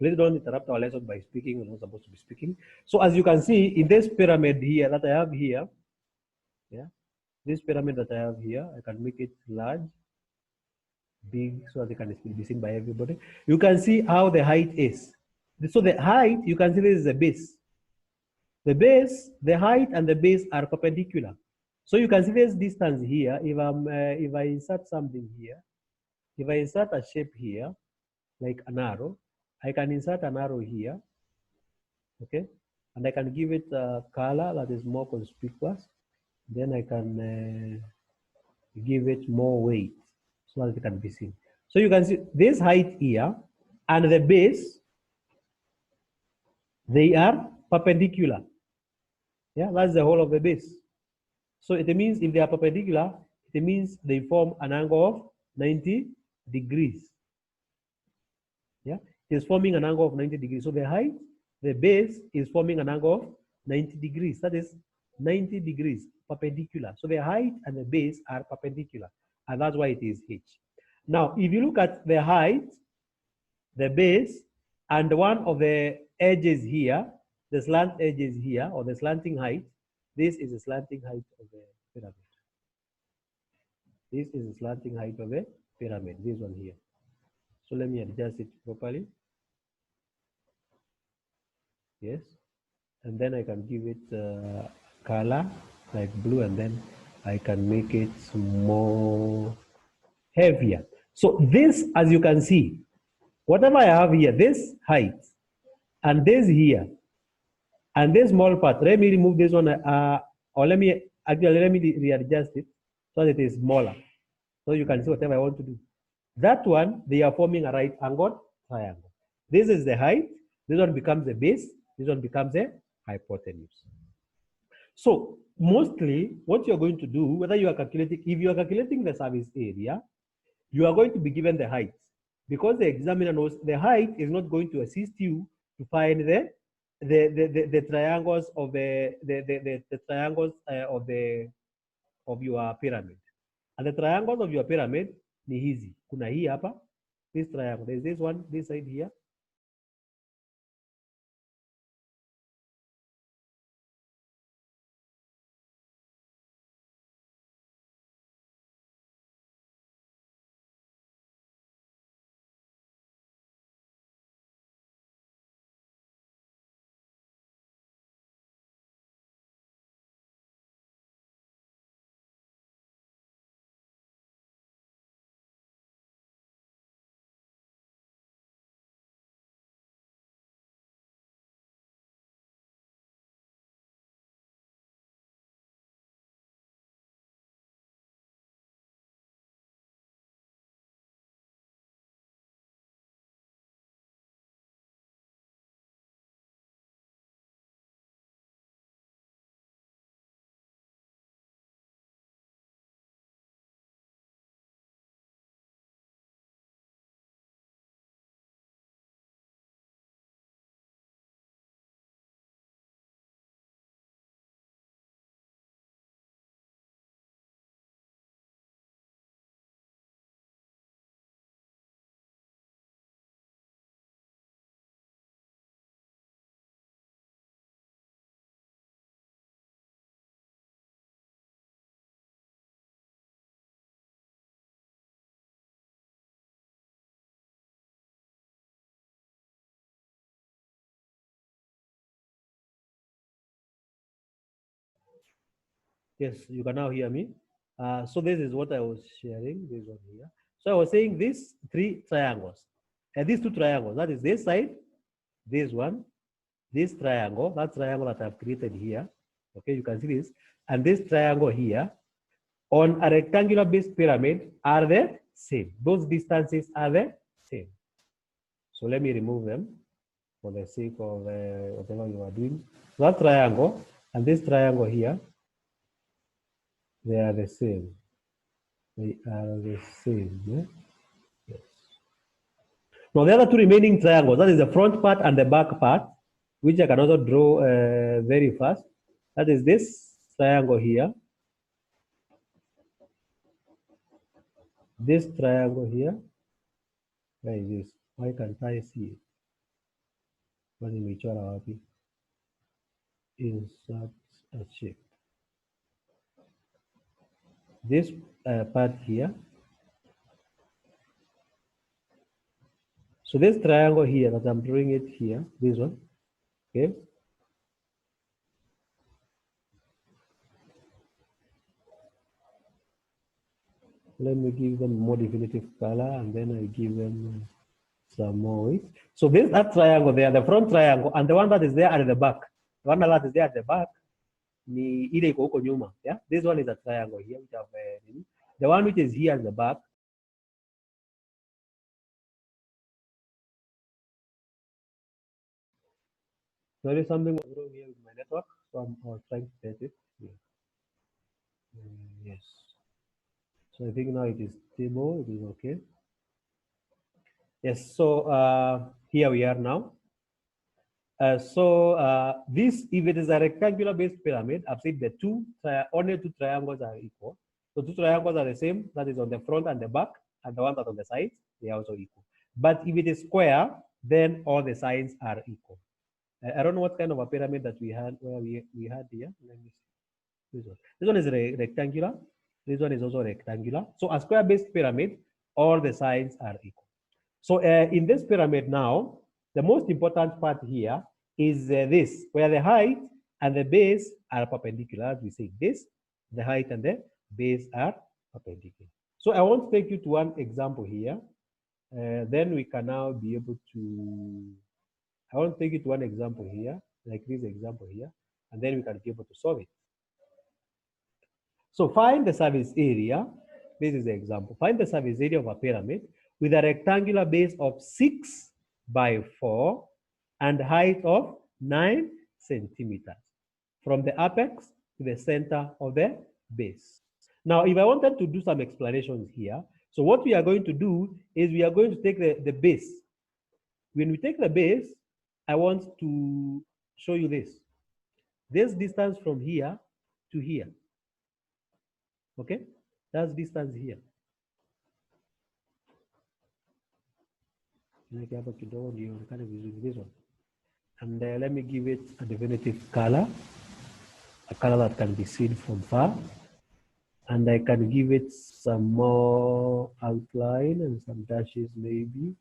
Please don't interrupt our lesson by speaking. We're not supposed to be speaking. So as you can see in this pyramid here that I have here, yeah, this pyramid that I have here, I can make it large, big, so that it can be seen by everybody. You can see how the height is. So the height, you can see this is the base. The base, the height and the base are perpendicular. So you can see this distance here. If I insert something here, if I insert a shape here, like an arrow, I can insert an arrow here, okay? And I can give it a color that is more conspicuous. Then I can give it more weight so that it can be seen. So you can see this height here and the base, they are perpendicular. Yeah, that's the whole of the base. So it means if they are perpendicular, it means they form an angle of 90 degrees. Yeah, it is forming an angle of 90 degrees. So the height, the base is forming an angle of 90 degrees. That is 90 degrees perpendicular. So the height and the base are perpendicular, and that's why it is H. Now, if you look at the height, the base, and one of the edges here, the slant edges here, or the slanting height, this is the slanting height of the pyramid. This is the slanting height of a pyramid, this one here. So let me adjust it properly. Yes. And then I can give it color like blue, and then I can make it more heavier. So this, as you can see, whatever I have here, this height, and this here, and this small part, let me remove this one, or let me readjust it so that it is smaller. So you can see whatever I want to do. That one, they are forming a right angle triangle. This is the height, this one becomes the base, this one becomes the hypotenuse. So mostly what you're going to do, whether you are calculating, if you are calculating the surface area, you are going to be given the height, because the examiner knows the height is not going to assist you to find the triangles of the triangles of your pyramid. And the triangles of your pyramid ni hizi. Kuna hii hapa, this triangle. There's this one, this side here. Yes, you can now hear me. So this is what I was sharing, this one here. So I was saying these three triangles, and these two triangles, that is this side, this one, this triangle, that triangle that I've created here. Okay, you can see this, and this triangle here on a rectangular based pyramid are the same. Those distances are the same. So let me remove them for the sake of whatever you are doing. So that triangle and this triangle here, they are the same. They are the same. Yeah? Yes. Now the other two remaining triangles, that is the front part and the back part, which I can also draw very fast. That is this triangle here, this triangle here. Where is this? Why can't I see it? nimeichora wapi? Insert a shape. This part here. So this triangle here that I'm drawing it here, this one, okay? Let me give them more definitive color, and then I give them some more weight. So this that triangle there, the front triangle, and the one that is there at the back. The one that is there at the back, ni ile iko huko nyuma. Yeah, this one is a triangle here, which have the one which is here at the back. There is something wrong here with my network, so I'm trying to test it. Yeah. Yes. So I think now it is stable. It is okay. Yes. So here we are now. This, if it is a rectangular-based pyramid, I've said the only two triangles are equal. So two triangles are the same. That is on the front and the back, and the one that's on the sides, they are also equal. But if it is square, then all the sides are equal. I don't know what kind of a pyramid that we had where we had here. Let me see. This one is rectangular. This one is also rectangular. So a square-based pyramid, all the sides are equal. So in this pyramid now, the most important part here is this, where the height and the base are perpendicular. As we say, this, the height and the base are perpendicular. So I want to take you to one example here. Then we can now be able to, I want to take you to one example here, like this example here, and then we can be able to solve it. So find the surface area. This is the example. Find the surface area of a pyramid with a rectangular base of 6 by 4 and height of 9 centimeters from the apex to the center of the base. Now, if I wanted to do some explanations here, so what we are going to do is we are going to take the base. When we take the base, I want to show you this. This distance from here to here. Okay, that's distance here. This one. And let me give it a definitive color, a color that can be seen from far. And I can give it some more outline and some dashes maybe.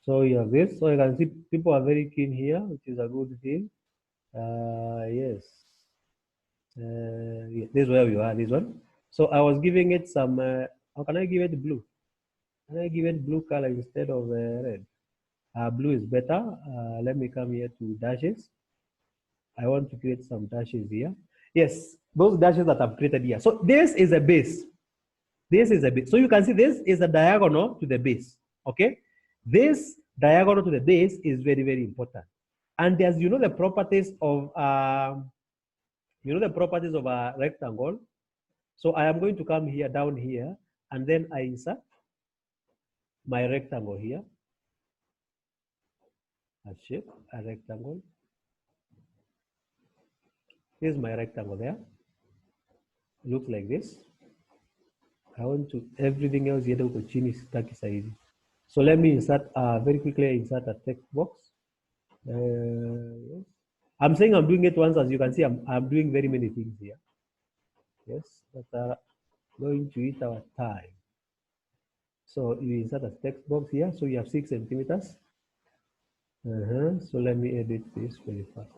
So you have this. So you can see people are very keen here, which is a good thing. Yes. Yeah, this is where we are, this one. So I was giving it some, how can I give it blue? Can I give it blue color instead of red? Blue is better. Let me come here to dashes. I want to create some dashes here. Yes, those dashes that I've created here. So this is a base. This is a base. So you can see this is a diagonal to the base. Okay? This diagonal to the base is very, very important. And as you know the properties of a rectangle. So I am going to come here, down here, and then I insert my rectangle here. A shape, a rectangle. Here's my rectangle there. It looks like this. I want to everything else here to chini sitaki size. So let me insert very quickly insert a text box. Yes. I'm saying I'm doing it once, as you can see, I'm doing very many things here. Yes, that are going to eat our time. So you insert a text box here. So you have 6 centimeters. So let me edit this very fast.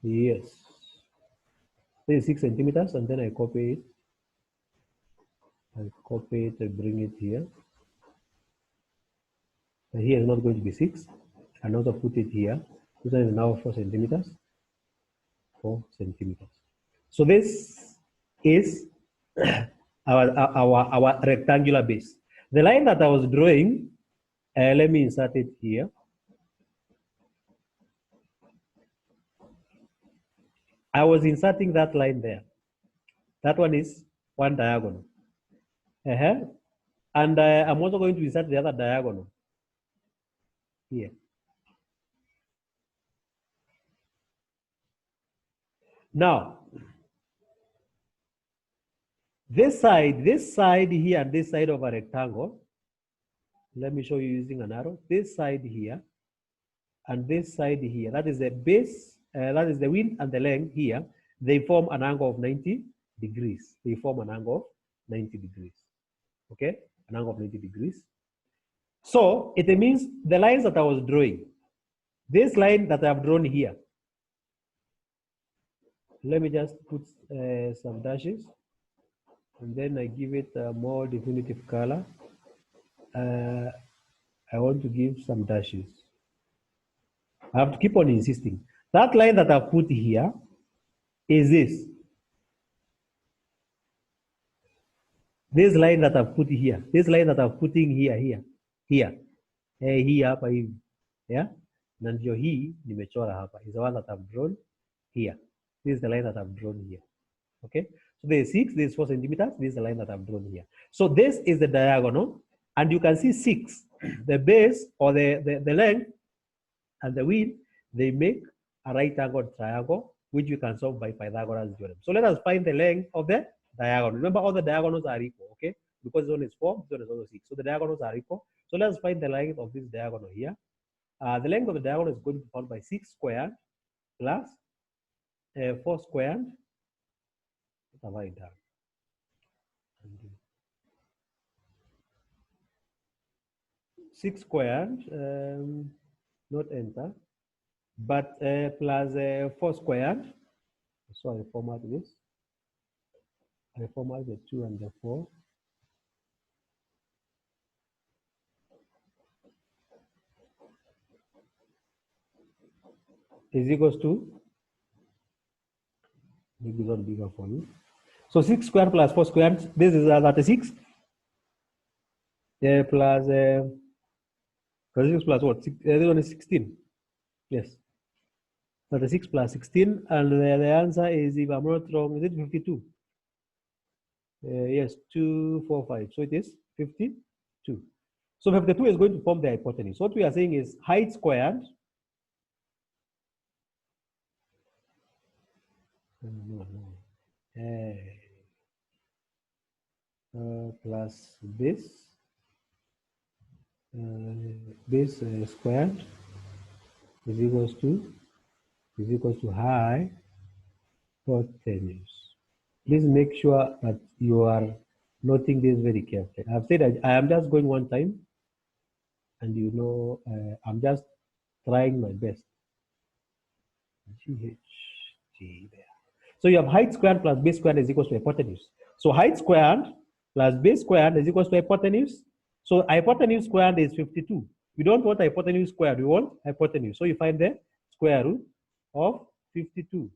Yes. This is 6 centimeters, and then I copy it. I copy it and bring it here. And here is not going to be 6. And also put it here. This one is now 4 centimeters. 4 centimeters. So this is our rectangular base. The line that I was drawing, let me insert it here. I was inserting that line there. That one is one diagonal. And I'm also going to insert the other diagonal here. Now, this side here, and this side of a rectangle, let me show you using an arrow. This side here, and this side here, that is the base, that is the width and the length here, they form an angle of 90 degrees. They form an angle of 90 degrees. Okay, an angle of 90 degrees. So it means the lines that I was drawing, this line that I've drawn here, let me just put some dashes, and then I give it a more definitive color. I want to give some dashes. I have to keep on insisting. That line that I've put here is this. This line that I've put here, this line that I'm putting here, hii hapa hivi, yeah, na ndio hii nimechora hapa is the one that I've drawn here. This is the line that I've drawn here. Okay, so there is 6, there is 4 centimeters. This is the line that I've drawn here. So this is the diagonal, and you can see 6, the base or the length and the width, they make a right angle triangle, which you can solve by Pythagoras theorem. So let us find the length of the diagonal. Remember, all the diagonals are equal, okay? Because this one is 4, this one is also 6. So the diagonals are equal. So let us find the length of this diagonal here. The length of the diagonal is going to be found by 6 squared plus 4 squared. What have I done? 6 squared, not enter, but plus 4 squared. So I format this. I format the 2 and the 4. Is equals to, maybe not bigger for you. So 6 squared plus 4 squared, this is 36. Plus 36 plus what? This one is 16. Yes. 36 plus 16, and the answer is, if I'm not wrong, is it 52? Yes, 2, 4, 5. So it is 52. So 52 is going to form the hypotenuse. What we are saying is height squared plus base squared is equals to hypotenuse. Please make sure that you are noting this very carefully. I've said I am just going one time, and you know, I'm just trying my best. GHG there. So you have height squared plus base squared is equals to hypotenuse. So height squared plus base squared is equals to hypotenuse. So hypotenuse squared is 52. We don't want hypotenuse squared, we want hypotenuse. So you find the square root of 52.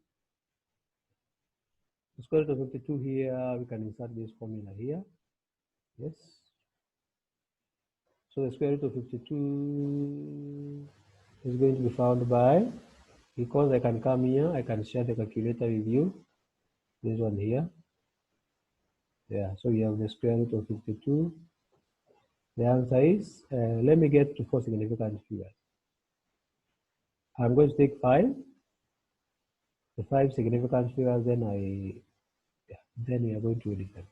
The square root of 52 here, we can insert this formula here. Yes. So the square root of 52 is going to be found by, because I can come here, I can share the calculator with you. This one here. Yeah, so you have the square root of 52. The answer is, let me get to 4 significant figures. I'm going to take 5. The 5 significant figures, then then we are going to edit them.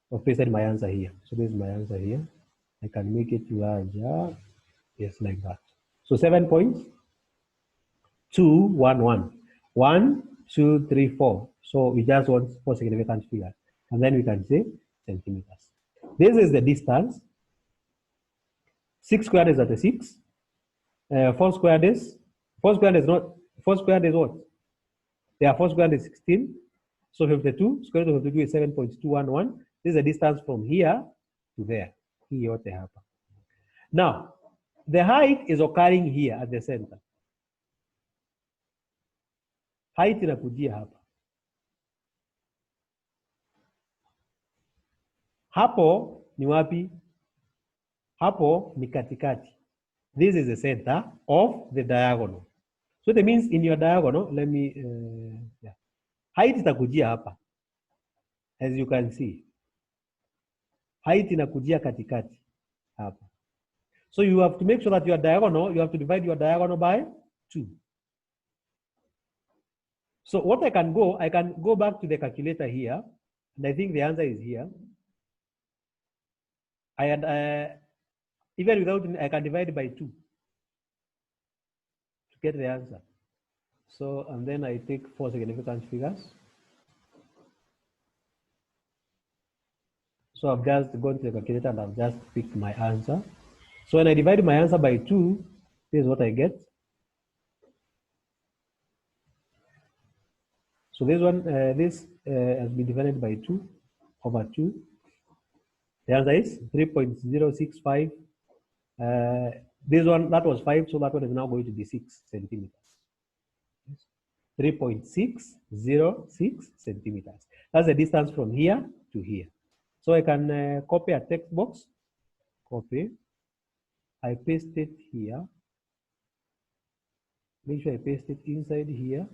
So pasted my answer here. So this is my answer here. I can make it larger. Yes, like that. So 7.211. 1, 2, 3, 4. So we just want 4 significant figures. And then we can say centimeters. This is the distance. 6 squared is 36. 4 squared is what? Yeah, 4 squared is 16. So 52, square root of 52 is 7.211. This is the distance from here to there. Now, the height is occurring here at the center. Height inakujia hapa. Hapo ni wapi? Hapo ni katikati. This is the center of the diagonal. So that means in your diagonal, let me, yeah. Height itakujia hapa. As you can see. Height inakujia katikati hapa. So you have to make sure that your diagonal, you have to divide your diagonal by 2. So what I can go back to the calculator here, and I think the answer is here. I had, even without, I can divide by 2 to get the answer. So, and then I take 4 significant figures. So I've just gone to the calculator and I've just picked my answer. So when I divide my answer by 2, this is what I get. So this one, this has been divided by 2 over 2. The answer is 3.065. This one, that was 5, so that one is now going to be 6 centimeters. 3.606 centimeters. That's the distance from here to here. So I can copy a text box, copy, I paste it here, make sure I paste it inside here,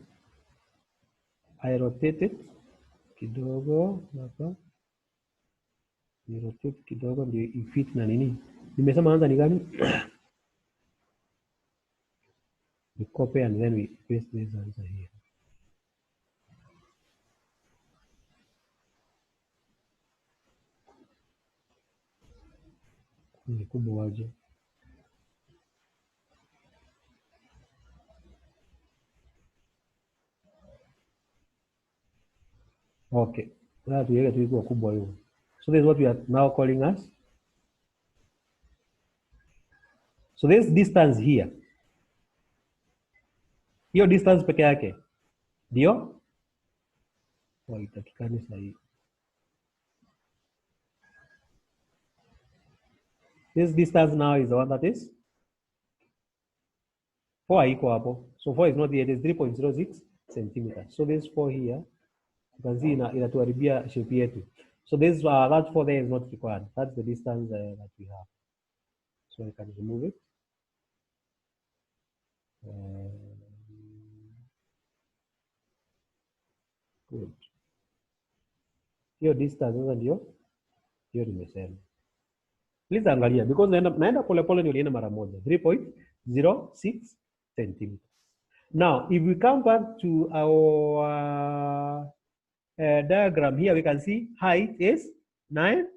I rotate it kidogo hapa, ni rotate kidogo ndio ifit na nini. Nimesema anza ni gani? We copy and then we paste this answer here. Ni kubwa waje. Okay. So this is what we are now calling us. So this distance here. Hiyo distance peke yake. Ndio? Itakikani sahihi. This distance now is the one that is 4 equal hapo. So 4 is not here, it is 3.06 centimeters. So this 4 here, you can see inatuharibia shape yetu. So this that 4 there is not required. That's the distance that we have. So I can remove it. Good. Hiyo distance sasa ndio nimesema. Please angalia because naenda pole pole ndio nienda mara moja. 3.06 centimeters. Now, if we come back to our diagram here, we can see height is 9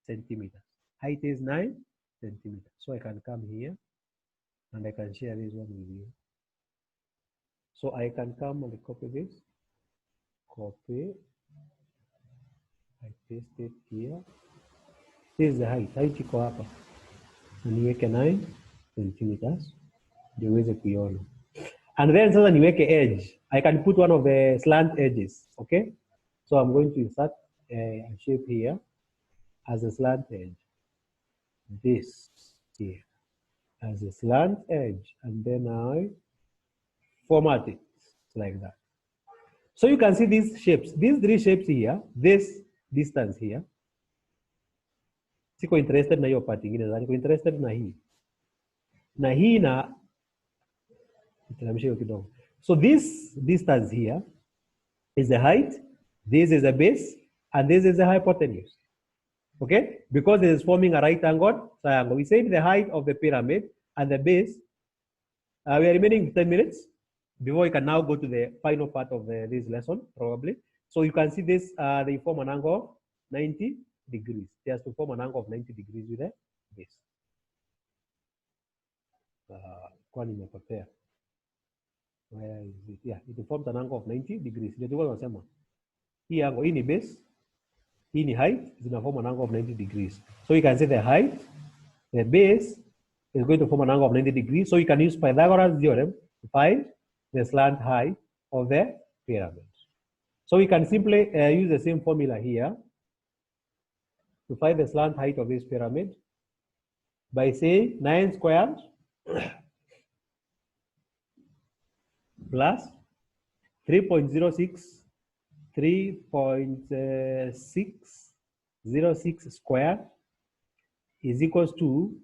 centimeters. Height is 9 centimeters. So I can come here and I can share this one with you. So I can come and copy this. Copy. I paste it here. This is the height. Height iko hapa. Niweke 9 centimeters. Ndio uweze kuiona. And then sasa niweke edge. I can put one of the slant edges. Okay? So I'm going to insert a shape here as a slant edge. This here as a slant edge. And then I format it like that. So you can see these shapes. These 3 shapes here. This distance here. Siko interested na hiyo part ingine. Niko interested na hii. Na hii na so this distance here is the height, this is a base, and this is the hypotenuse. Okay? Because it is forming a right angle triangle. We said the height of the pyramid and the base. We are remaining 10 minutes before we can now go to the final part of this lesson, probably. So you can see this, they form an angle of 90 degrees. They have to form an angle of 90 degrees with the base. Where is it? Yeah, it forms an angle of 90 degrees. Hii angle, hii ni base, hii ni height, zina form an angle of 90 degrees. So you can say the height, the base is going to form an angle of 90 degrees. So you can use Pythagoras theorem to find the slant height of the pyramid. So we can simply use the same formula here to find the slant height of this pyramid by saying 9 squared plus 3.06 squared is equals to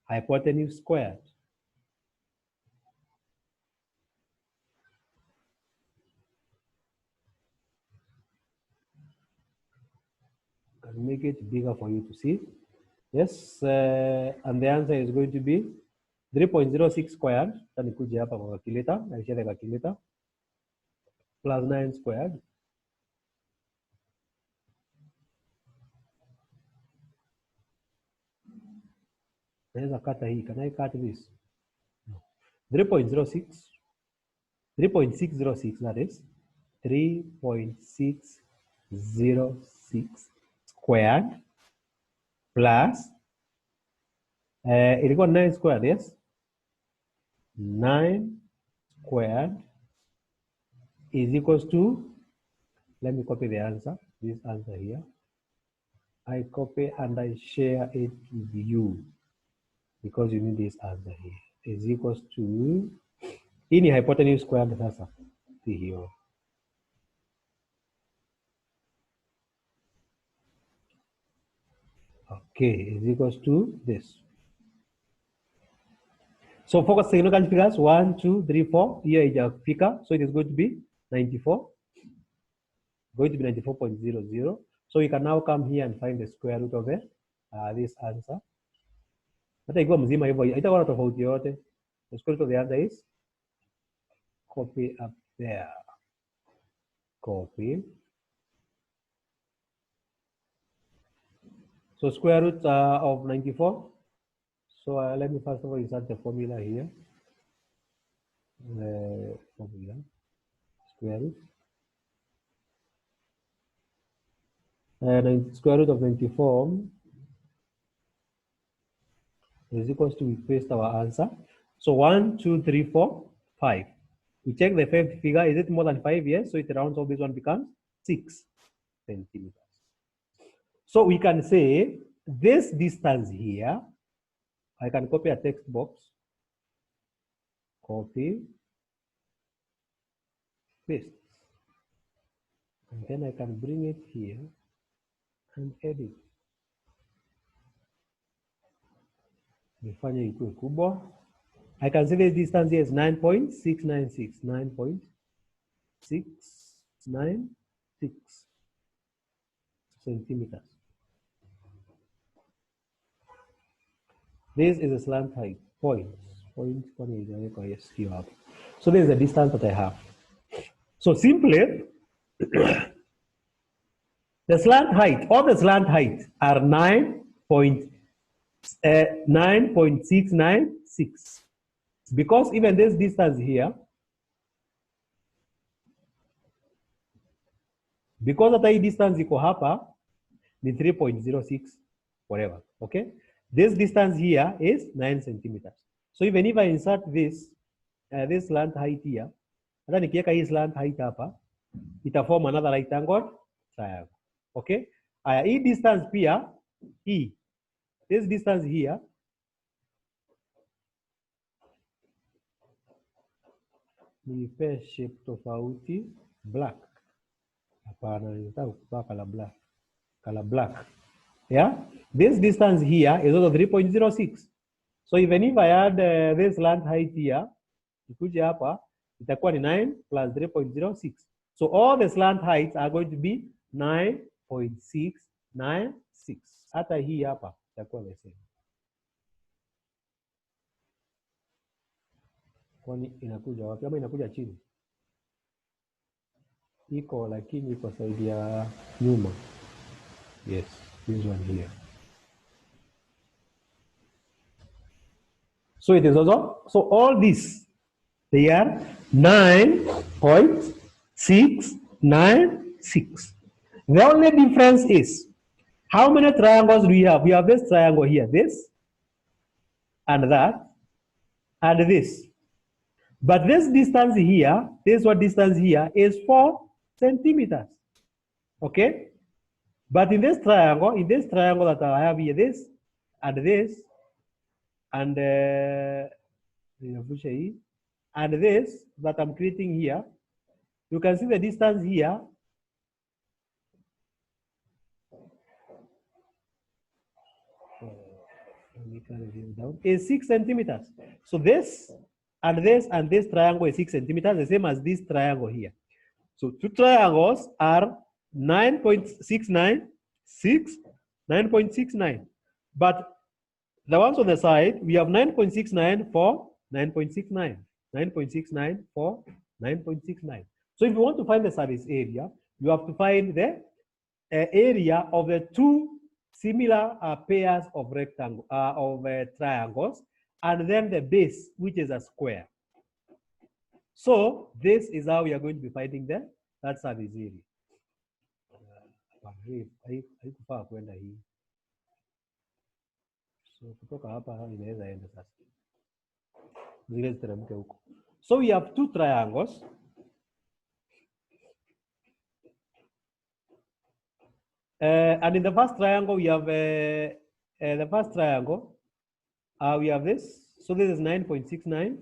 hypotenuse squared. Can make it bigger for you to see. Yes, and the answer is going to be 3.06 squared. Then you put the calculator. I share the calculator. plus 9 squared. Naweza kata hii. Can I cut this? No. 3.06. 3.606, that is 3.606 squared plus ilikuwa 9 squared, yes? 9 squared is equals to, let me copy the answer, this answer here. I copy and I share it with you because you need this answer here. Is equals to, hii ni hypotenuse squared sasa. See here. Okay, is equals to this. So focus significant figures 1, 2, 3, 4. Here is a figure, so it is going to be 94. Going to be 94.00. So you can now come here and find the square root of it, this answer. Hata ikiwa mzima hivyo haitakuwa na tofauti yote. The square root of the answer is copy up there. Copy. So square root of 94. So let me first of all insert the formula here. Formula square root. And square root of 94 is equals to, we paste our answer. So 1, 2, 3, 4, 5. We check the fifth figure. Is it more than 5? Yes. So it rounds off. This one becomes 6 centimeters. So we can say this distance here, I can copy a text box. Copy. Paste. And then I can bring it here and edit. Nifanye ikuwe kubwa. I can say this distance here is 9.696. 9.696 centimeters. This is a slant height. Points. Yes, you have. So this is the distance that I have. So simply, the slant height, all the slant height are 9.696. Because even this distance here, because of the distance iko hapa, the 3.06, whatever, okay? This distance here is 9 centimeters. So even if I insert this, this slant height here, hata nikiweka hii slant height hapa, ita form another right angle triangle, okay? Hii distance pia, this distance here, nipe shape tofauti black. Hapana, nataka kupaka color black. Yeah, this distance here is also 3.06. So even if I add this slant height here, ikuja hapa, itakuwa ni 9 plus 3.06. So all the slant heights are going to be 9.696. Hata hii hapa itakuwa the same. Kwani inakuja wapi? Ama inakuja chini? Iko lakini iko side ya nyuma. Yes, this one here. So it is also, so all this, they are 9.696. The only difference is, how many triangles do we have? We have this triangle here, this, and that, and this. But this distance here, this what distance here is 4 centimeters. Okay? But in this triangle that I have here, this, and this, and this that I'm creating here, you can see the distance here is 6 centimeters. So this and this and this triangle is 6 centimeters, the same as this triangle here. So two triangles are 9.696, 9.69. But the ones on the side, we have 9.69 for 9.69, 9.69 for 9.69. So if you want to find the service area, you have to find the area of the two similar pairs of triangles, and then the base, which is a square. So this is how we are going to be finding that service area. Haikufaa kwenda hii. So kutoka hapa inaweza enda sasa. Zile ziteremke huko. So we have two triangles. And in the first triangle, we have we have this. So this is 9.69,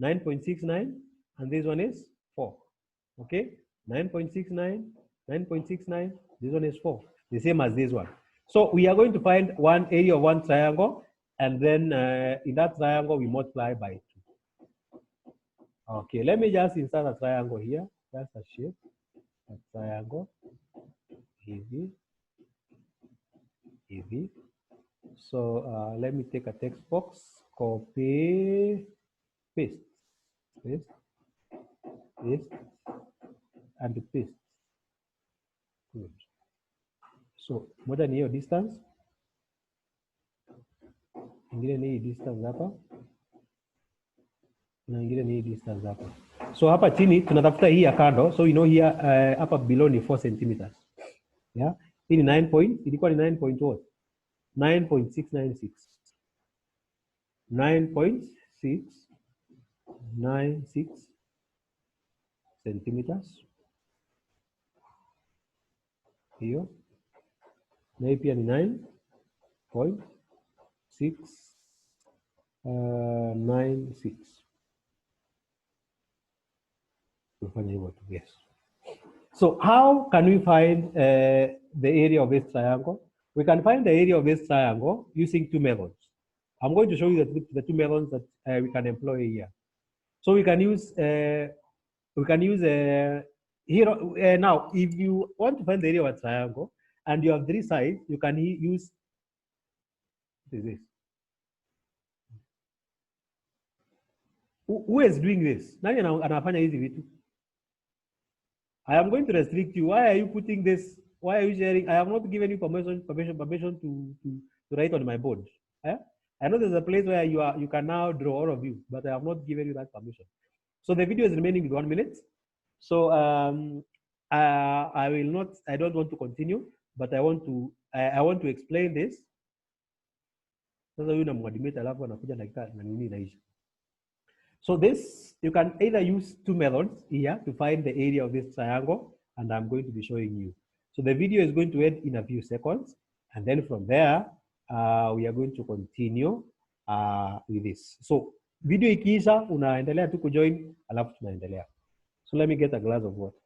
9.69, and this one is 4. Okay, 9.69, 9.69. This one is 4, the same as this one. So we are going to find one area of one triangle, and then in that triangle we multiply by 2. Okay, let me just insert a triangle here. That's a shape, a triangle. Easy. Easy. So let me take a text box, copy, paste, paste, paste, and paste. Good. So moja ni hiyo distance, ingine ni hii distance hapa, na ingine ni hii distance hapa. So hapa chini tunatafuta hii ya kando. So you know here hapa below ni 4 centimeters. Yeah, hii ni 9 point, ilikuwa ni 9 point what? 9.696. 9.696 centimeters. Hiyo. Na hii pia ni 9.696. Tufanye hivyo tu, yes. So how can we find the area of this triangle? We can find the area of this triangle using two methods. I'm going to show you the two methods that we can employ here. So we can use here now. If you want to find the area of a triangle and you have 3 sides, you can use this. Who is doing this? Nani anafanya hizi vitu? I am going to restrict you. Why are you putting this? Why are you sharing? I have not given you permission to write on my board. Eh? I know there's a place where you can now draw, all of you, but I have not given you that permission. So the video is remaining with 1 minute. So I don't want to continue, but I want to explain this. So this, you can either use two methods here to find the area of this triangle, and I'm going to be showing you. So the video is going to end in a few seconds, and then from there, we are going to continue with this. So video ikiisha, unaendelea tu kujoin, alafu tunaendelea. So let me get a glass of water.